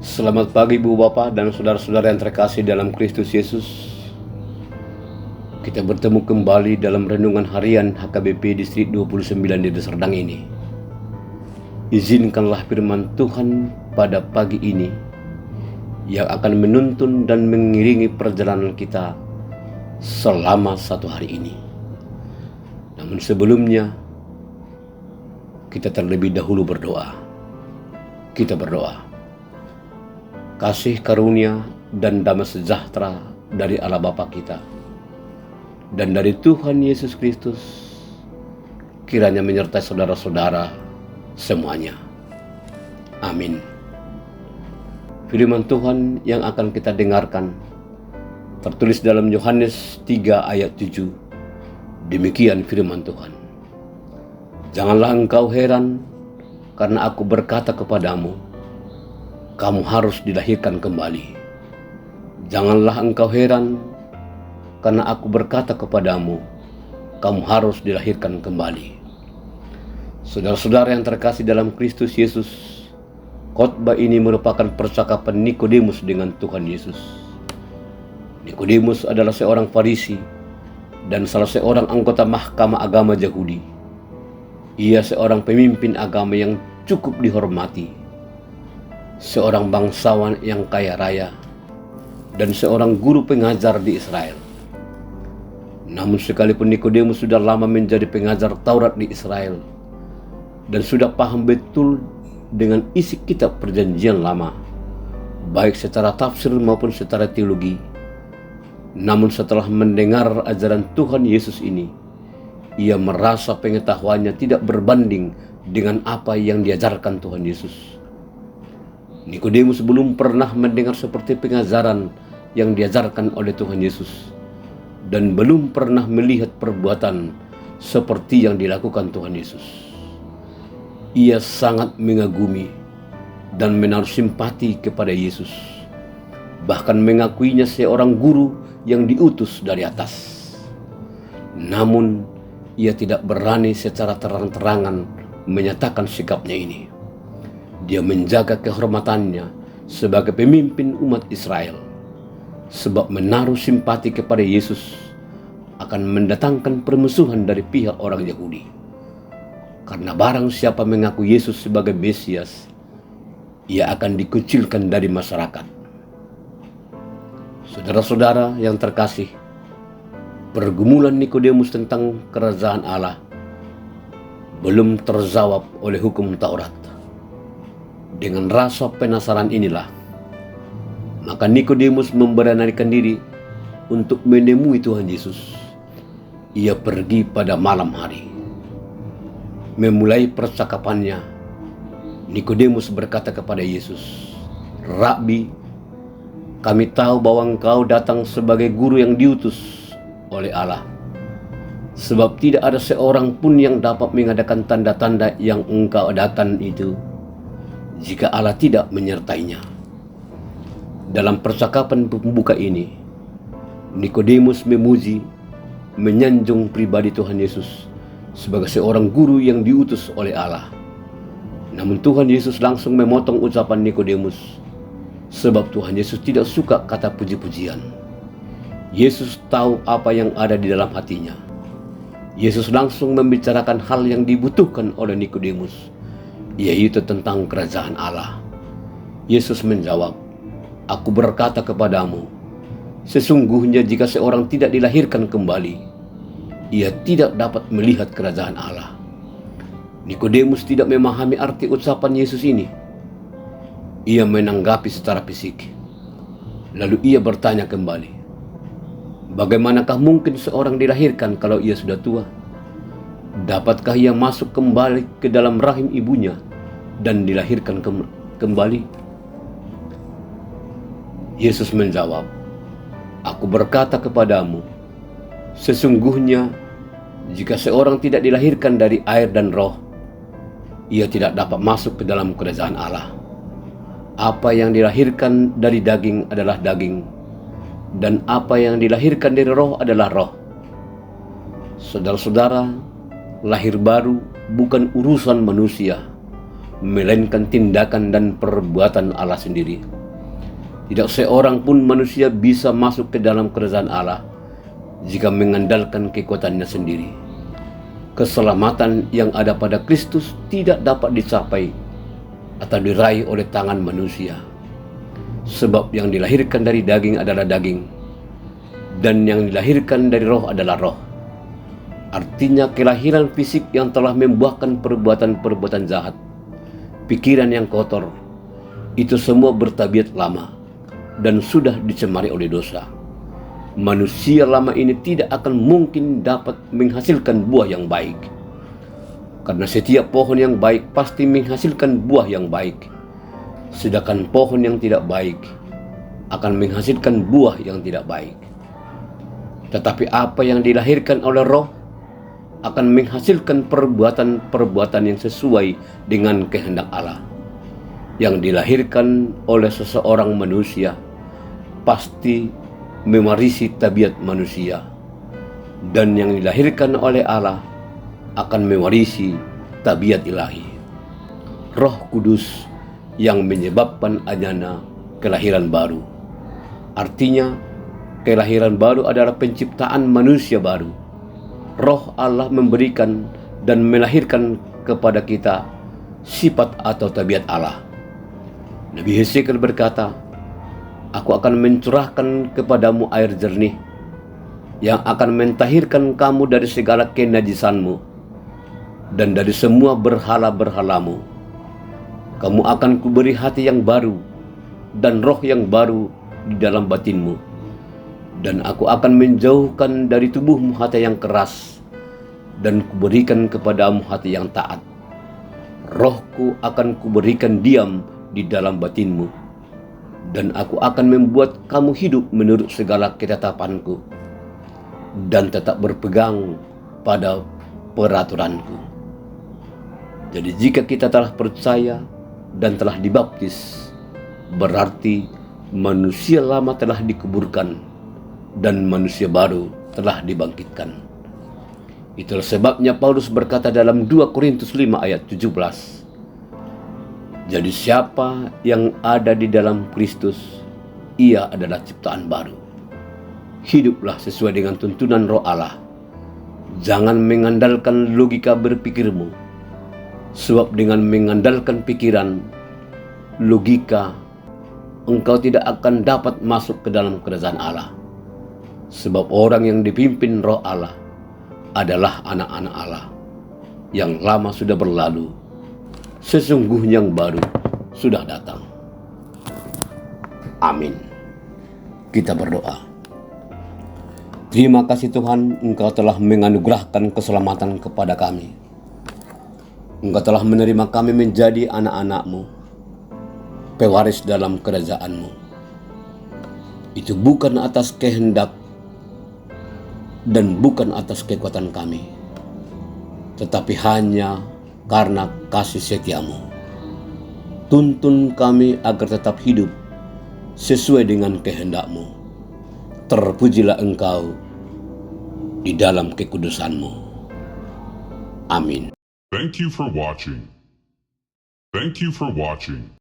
Selamat pagi Ibu Bapak dan saudara-saudara yang terkasih dalam Kristus Yesus. Kita bertemu kembali dalam renungan harian HKBP Distrik 29 di Serdang ini. Izinkanlah firman Tuhan pada pagi ini yang akan menuntun dan mengiringi perjalanan kita selama satu hari ini. Namun sebelumnya, kita terlebih dahulu berdoa. Kita berdoa. Kasih karunia dan damai sejahtera dari Allah Bapa kita dan dari Tuhan Yesus Kristus kiranya menyertai saudara-saudara semuanya. Amin. Firman Tuhan yang akan kita dengarkan tertulis dalam Yohanes 3 ayat 7. Demikian firman Tuhan. Janganlah engkau heran karena aku berkata kepadamu, kamu harus dilahirkan kembali. Janganlah engkau heran karena aku berkata kepadamu, kamu harus dilahirkan kembali. Saudara-saudara yang terkasih dalam Kristus Yesus, khotbah ini merupakan percakapan Nikodemus dengan Tuhan Yesus. Nikodemus adalah seorang Farisi dan salah seorang anggota mahkamah agama Yahudi. Ia seorang pemimpin agama yang cukup dihormati, seorang bangsawan yang kaya raya, dan seorang guru pengajar di Israel. Namun sekalipun Nikodemus sudah lama menjadi pengajar Taurat di Israel dan sudah paham betul dengan isi kitab Perjanjian Lama, baik secara tafsir maupun secara teologi, namun setelah mendengar ajaran Tuhan Yesus ini, ia merasa pengetahuannya tidak berbanding dengan apa yang diajarkan Tuhan Yesus. Nikodemus belum pernah mendengar seperti pengajaran yang diajarkan oleh Tuhan Yesus dan belum pernah melihat perbuatan seperti yang dilakukan Tuhan Yesus. Ia sangat mengagumi dan menaruh simpati kepada Yesus, bahkan mengakuinya seorang guru yang diutus dari atas. Namun ia tidak berani secara terang-terangan menyatakan sikapnya ini. Dia menjaga kehormatannya sebagai pemimpin umat Israel, sebab menaruh simpati kepada Yesus akan mendatangkan permusuhan dari pihak orang Yahudi. Karena barang siapa mengaku Yesus sebagai Mesias, ia akan dikucilkan dari masyarakat. Saudara-saudara yang terkasih, pergumulan Nikodemus tentang kerajaan Allah belum terjawab oleh hukum Taurat. Dengan rasa penasaran inilah, maka Nikodemus memberanikan diri untuk menemui Tuhan Yesus. Ia pergi pada malam hari. Memulai percakapannya, Nikodemus berkata kepada Yesus, "Rabi, kami tahu bahwa engkau datang sebagai guru yang diutus oleh Allah. Sebab tidak ada seorang pun yang dapat mengadakan tanda-tanda yang engkau adakan itu jika Allah tidak menyertainya." Dalam percakapan pembuka ini, Nikodemus memuji, menyanjung pribadi Tuhan Yesus sebagai seorang guru yang diutus oleh Allah. Namun Tuhan Yesus langsung memotong ucapan Nikodemus, sebab Tuhan Yesus tidak suka kata puji-pujian. Yesus tahu apa yang ada di dalam hatinya. Yesus langsung membicarakan hal yang dibutuhkan oleh Nikodemus, yaitu tentang kerajaan Allah. Yesus menjawab, "Aku berkata kepadamu, sesungguhnya jika seorang tidak dilahirkan kembali, ia tidak dapat melihat kerajaan Allah." Nikodemus tidak memahami arti ucapan Yesus ini. Ia menanggapi secara fisik. Lalu ia bertanya kembali, "Bagaimanakah mungkin seorang dilahirkan kalau ia sudah tua? Dapatkah ia masuk kembali ke dalam rahim ibunya dan dilahirkan kembali?" Yesus menjawab, "Aku berkata kepadamu, sesungguhnya jika seorang tidak dilahirkan dari air dan roh, ia tidak dapat masuk ke dalam kerajaan Allah. Apa yang dilahirkan dari daging adalah daging, dan apa yang dilahirkan dari roh adalah roh. Saudara-saudara, lahir baru bukan urusan manusia, melainkan tindakan dan perbuatan Allah sendiri. Tidak seorang pun manusia bisa masuk ke dalam kerajaan Allah jika mengandalkan kekuatannya sendiri. Keselamatan yang ada pada Kristus tidak dapat dicapai atau diraih oleh tangan manusia. Sebab yang dilahirkan dari daging adalah daging, dan yang dilahirkan dari roh adalah roh. Artinya kelahiran fisik yang telah membuahkan perbuatan-perbuatan jahat, pikiran yang kotor, itu semua bertabiat lama dan sudah dicemari oleh dosa. Manusia lama ini tidak akan mungkin dapat menghasilkan buah yang baik. Karena setiap pohon yang baik pasti menghasilkan buah yang baik. Sedangkan pohon yang tidak baik akan menghasilkan buah yang tidak baik. Tetapi apa yang dilahirkan oleh roh akan menghasilkan perbuatan-perbuatan yang sesuai dengan kehendak Allah. Yang dilahirkan oleh seseorang manusia pasti mewarisi tabiat manusia, dan yang dilahirkan oleh Allah akan mewarisi tabiat ilahi. Roh Kudus yang menyebabkan adanya kelahiran baru. Artinya kelahiran baru adalah penciptaan manusia baru. Roh Allah memberikan dan melahirkan kepada kita sifat atau tabiat Allah. Nabi Hesekiel berkata, "Aku akan mencurahkan kepadamu air jernih yang akan mentahirkan kamu dari segala kenajisanmu dan dari semua berhala-berhalamu. Kamu akan kuberi hati yang baru dan roh yang baru di dalam batinmu. Dan aku akan menjauhkan dari tubuhmu hati yang keras dan kuberikan kepadamu hati yang taat. Rohku akan kuberikan diam di dalam batinmu, dan aku akan membuat kamu hidup menurut segala ketetapanku dan tetap berpegang pada peraturanku." Jadi jika kita telah percaya dan telah dibaptis, berarti manusia lama telah dikuburkan dan manusia baru telah dibangkitkan. Itulah sebabnya Paulus berkata dalam 2 Korintus 5 ayat 17, "Jadi siapa yang ada di dalam Kristus, ia adalah ciptaan baru. Hiduplah sesuai dengan tuntunan Roh Allah. Jangan mengandalkan logika berpikirmu, sebab dengan mengandalkan pikiran, logika, engkau tidak akan dapat masuk ke dalam kerajaan Allah. Sebab orang yang dipimpin Roh Allah adalah anak-anak Allah. Yang lama sudah berlalu, sesungguhnya yang baru sudah datang." Amin. Kita berdoa. Terima kasih Tuhan, Engkau telah menganugerahkan keselamatan kepada kami. Engkau telah menerima kami menjadi anak-anak-Mu, pewaris dalam kerajaan-Mu. Itu bukan atas kehendak dan bukan atas kekuatan kami, tetapi hanya karena kasih setia-Mu. Tuntun kami agar tetap hidup sesuai dengan kehendak-Mu. Terpujilah Engkau di dalam kekudusan-Mu. Amin. Thank you for watching.